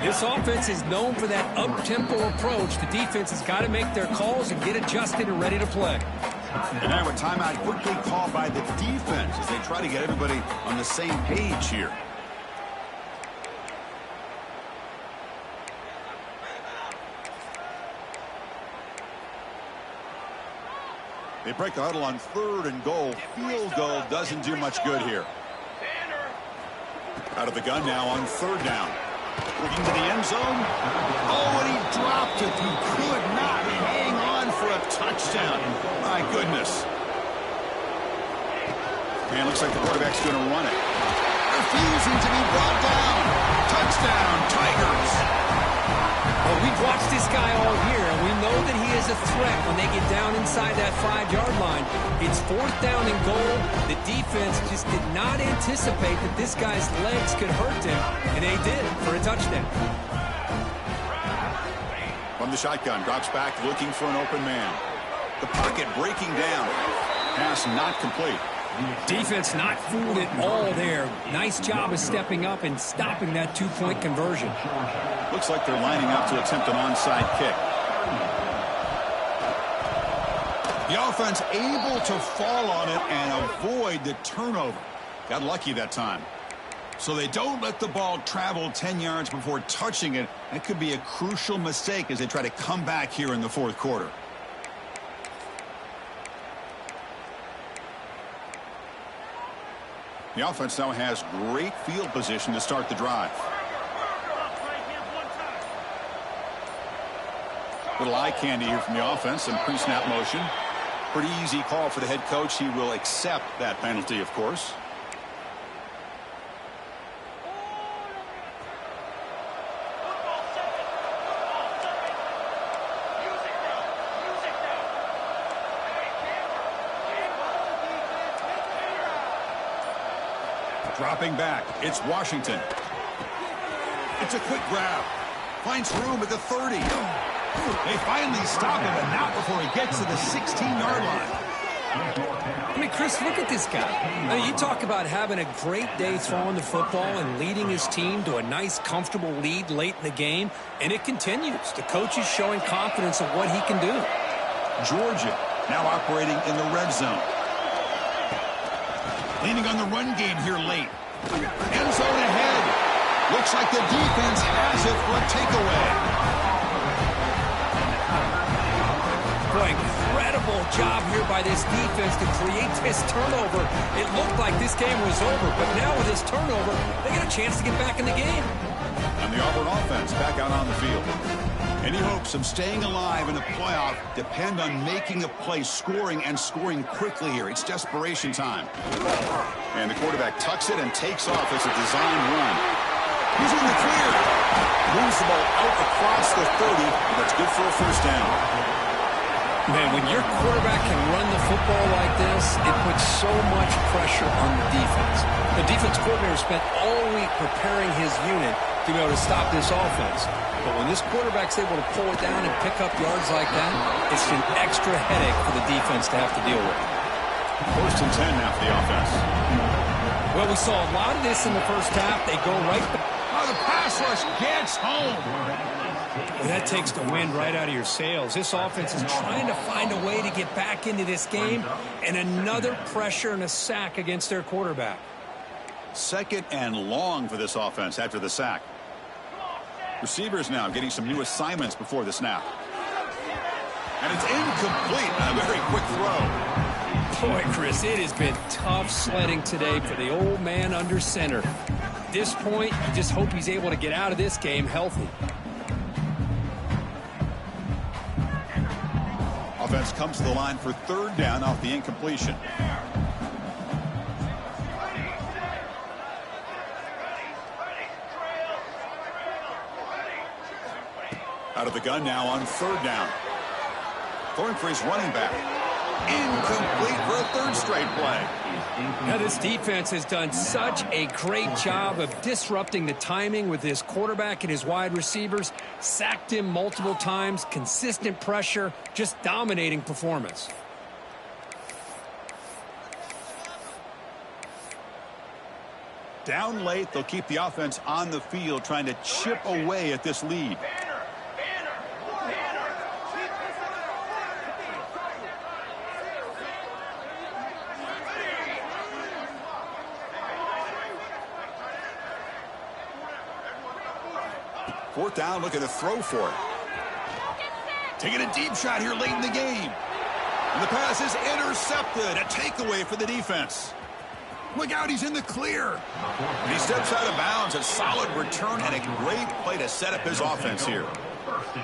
This offense is known for that up-tempo approach. The defense has got to make their calls and get adjusted and ready to play. And now a timeout quickly called by the defense as they try to get everybody on the same page here. They break the huddle on 3rd and goal. Field goal doesn't do much good here. Out of the gun now on 3rd down. Looking to the end zone. Oh, and he dropped it. He could not hang on for a touchdown. My goodness. Man, looks like the quarterback's going to run it. Refusing to be brought down. Touchdown, Tigers. Well, we've watched this guy all year, and we know that he is a threat when they get down inside that 5-yard line. It's 4th down and goal. The defense just did not anticipate that this guy's legs could hurt him, and they did for a touchdown. From the shotgun, drops back looking for an open man. The pocket breaking down. Pass not complete. Defense not fooled at all there. Nice job of stepping up and stopping that 2-point conversion. Looks like they're lining up to attempt an onside kick. The offense able to fall on it and avoid the turnover. Got lucky that time. So they don't let the ball travel 10 yards before touching it. That could be a crucial mistake as they try to come back here in the 4th quarter. The offense now has great field position to start the drive. Little eye candy here from the offense and pre-snap motion. Pretty easy call for the head coach. He will accept that penalty, of course. Dropping back, it's Washington. It's a quick grab. Finds room at the 30. They finally stop him, and not before he gets to the 16-yard line. I mean, Chris, look at this guy. I mean, you talk about having a great day throwing the football and leading his team to a nice, comfortable lead late in the game, and it continues. The coach is showing confidence of what he can do. Georgia now operating in the red zone. Leaning on the run game here late. End zone ahead. Looks like the defense has it for a takeaway. Boy, incredible job here by this defense to create this turnover. It looked like this game was over, but now with this turnover, they get a chance to get back in the game. And the Auburn offense back out on the field. Any hopes of staying alive in the playoff depend on making a play, scoring, and scoring quickly here. It's desperation time. And the quarterback tucks it and takes off as a design run. He's in the clear. Moves the ball out across the 30, and that's good for a 1st down. Man, when your quarterback can run the football like this, it puts so much pressure on the defense. The defense coordinator spent all week preparing his unit to be able to stop this offense. But when this quarterback's able to pull it down and pick up yards like that, it's an extra headache for the defense to have to deal with. 1st and 10 now for the offense. Well, we saw a lot of this in the 1st half. They go right back. Oh, the pass rush gets home. Well, that takes the wind right out of your sails. This offense is trying to find a way to get back into this game, and another pressure and a sack against their quarterback. 2nd and long for this offense after the sack. Receivers now getting some new assignments before the snap. And it's incomplete. A very quick throw. Boy, Chris, it has been tough sledding today for the old man under center. At this point, you just hope he's able to get out of this game healthy. Offense comes to the line for 3rd down off the incompletion. Out of the gun now on 3rd down. Throwing for his running back. Incomplete for a 3rd straight play. Now, this defense has done such a great job of disrupting the timing with his quarterback and his wide receivers. Sacked him multiple times, consistent pressure, just dominating performance. Down late, they'll keep the offense on the field trying to chip away at this lead. Fourth down, looking to throw for it. Taking a deep shot here late in the game. And the pass is intercepted. A takeaway for the defense. Look out, he's in the clear. And he steps out of bounds. A solid return and a great play to set up his offense here.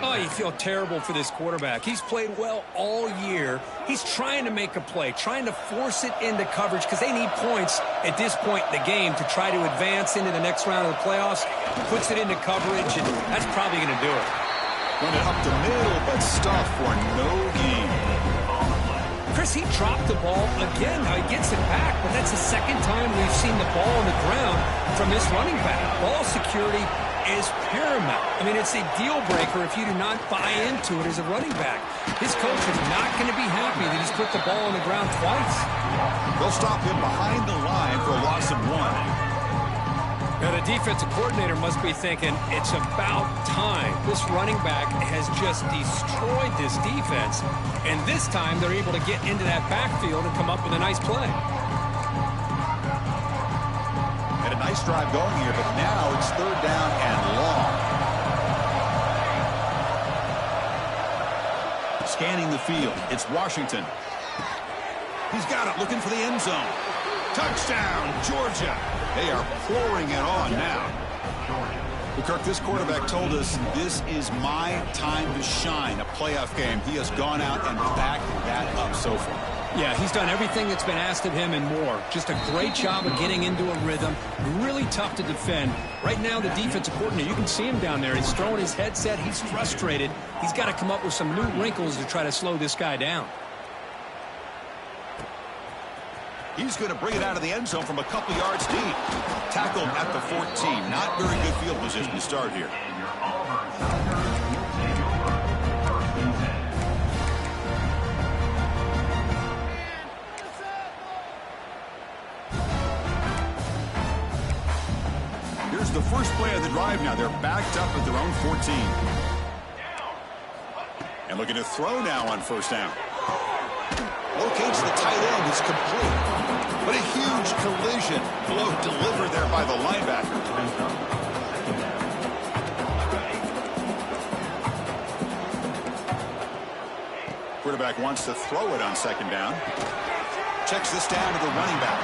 Oh, you feel terrible for this quarterback. He's played well all year. He's trying to make a play, trying to force it into coverage because they need points at this point in the game to try to advance into the next round of the playoffs. Puts it into coverage, and that's probably going to do it. Run it up the middle, but stuff for no gain. Chris, he dropped the ball again. Now he gets it back, but that's the second time we've seen the ball on the ground from this running back. Ball security is paramount. I mean, it's a deal breaker if you do not buy into it as a running back. His coach is not going to be happy that he's put the ball on the ground twice. They'll stop him behind the line for a loss of 1. Now, the defensive coordinator must be thinking, it's about time. This running back has just destroyed this defense, and this time they're able to get into that backfield and come up with a nice play. Had a nice drive going here, but now it's 3rd down and long. Scanning the field, it's Washington. He's got it, looking for the end zone. Touchdown, Georgia. They are pouring it on now. Well, Kirk, this quarterback told us this is my time to shine, a playoff game. He has gone out and backed that up so far. Yeah, he's done everything that's been asked of him and more. Just a great job of getting into a rhythm. Really tough to defend. Right now, the defensive coordinator, you can see him down there. He's throwing his headset. He's frustrated. He's got to come up with some new wrinkles to try to slow this guy down. He's going to bring it out of the end zone from a couple yards deep. Tackled at the 14. Not very good field position to start here. Here's the first play of the drive now. They're backed up at their own 14. And looking to throw now on 1st down. Locates the tight end. It's complete. But a huge collision. Blow delivered there by the linebacker. Quarterback wants to throw it on 2nd down. Checks this down to the running back.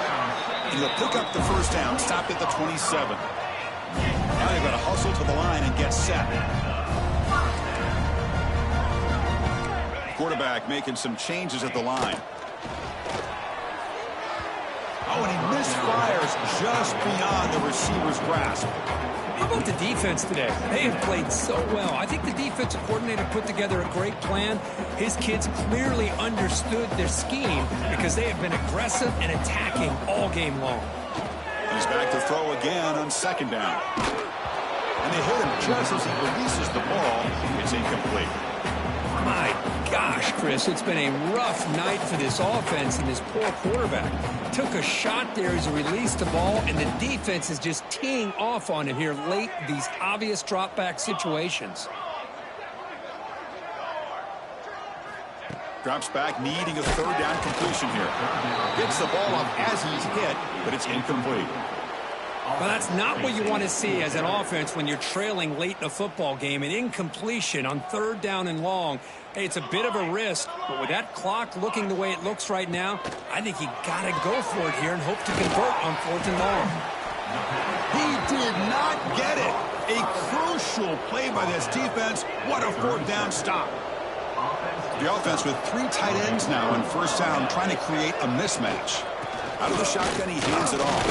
And he'll pick up the 1st down. Stopped at the 27. Now they've got to hustle to the line and get set. Quarterback making some changes at the line. Oh, and he misfires just beyond the receiver's grasp. How about the defense today? They have played so well. I think the defensive coordinator put together a great plan. His kids clearly understood their scheme because they have been aggressive and attacking all game long. He's back to throw again on 2nd down. And they hit him just as he releases the ball. It's incomplete. My gosh, Chris, it's been a rough night for this offense and this poor quarterback. Took a shot there as he released the ball, and the defense is just teeing off on it here late, these obvious drop-back situations. Drops back, needing a 3rd down completion here. Gets the ball up as he's hit, but it's incomplete. Well, that's not what you want to see as an offense when you're trailing late in a football game. An incompletion on 3rd down and long. Hey, it's a bit of a risk, but with that clock looking the way it looks right now, I think you got to go for it here and hope to convert on 4th and long. He did not get it. A crucial play by this defense. What a 4th down stop. The offense with 3 tight ends now on 1st down, trying to create a mismatch. Out of the shotgun, he hands it off.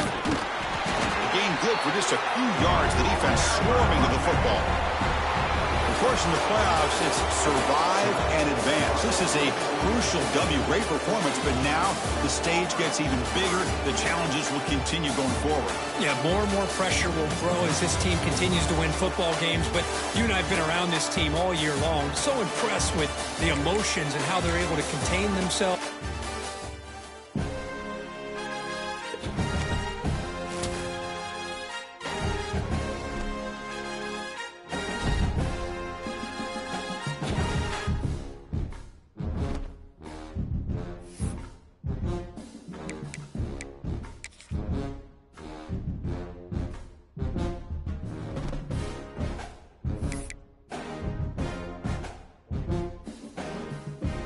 Gain good for just a few yards. The defense swarming to the football. Of course, in the playoffs, it's survive and advance. This is a crucial W. Great performance, but now the stage gets even bigger. The challenges will continue going forward. Yeah, more and more pressure will grow as this team continues to win football games, but you and I have been around this team all year long. So impressed with the emotions and how they're able to contain themselves.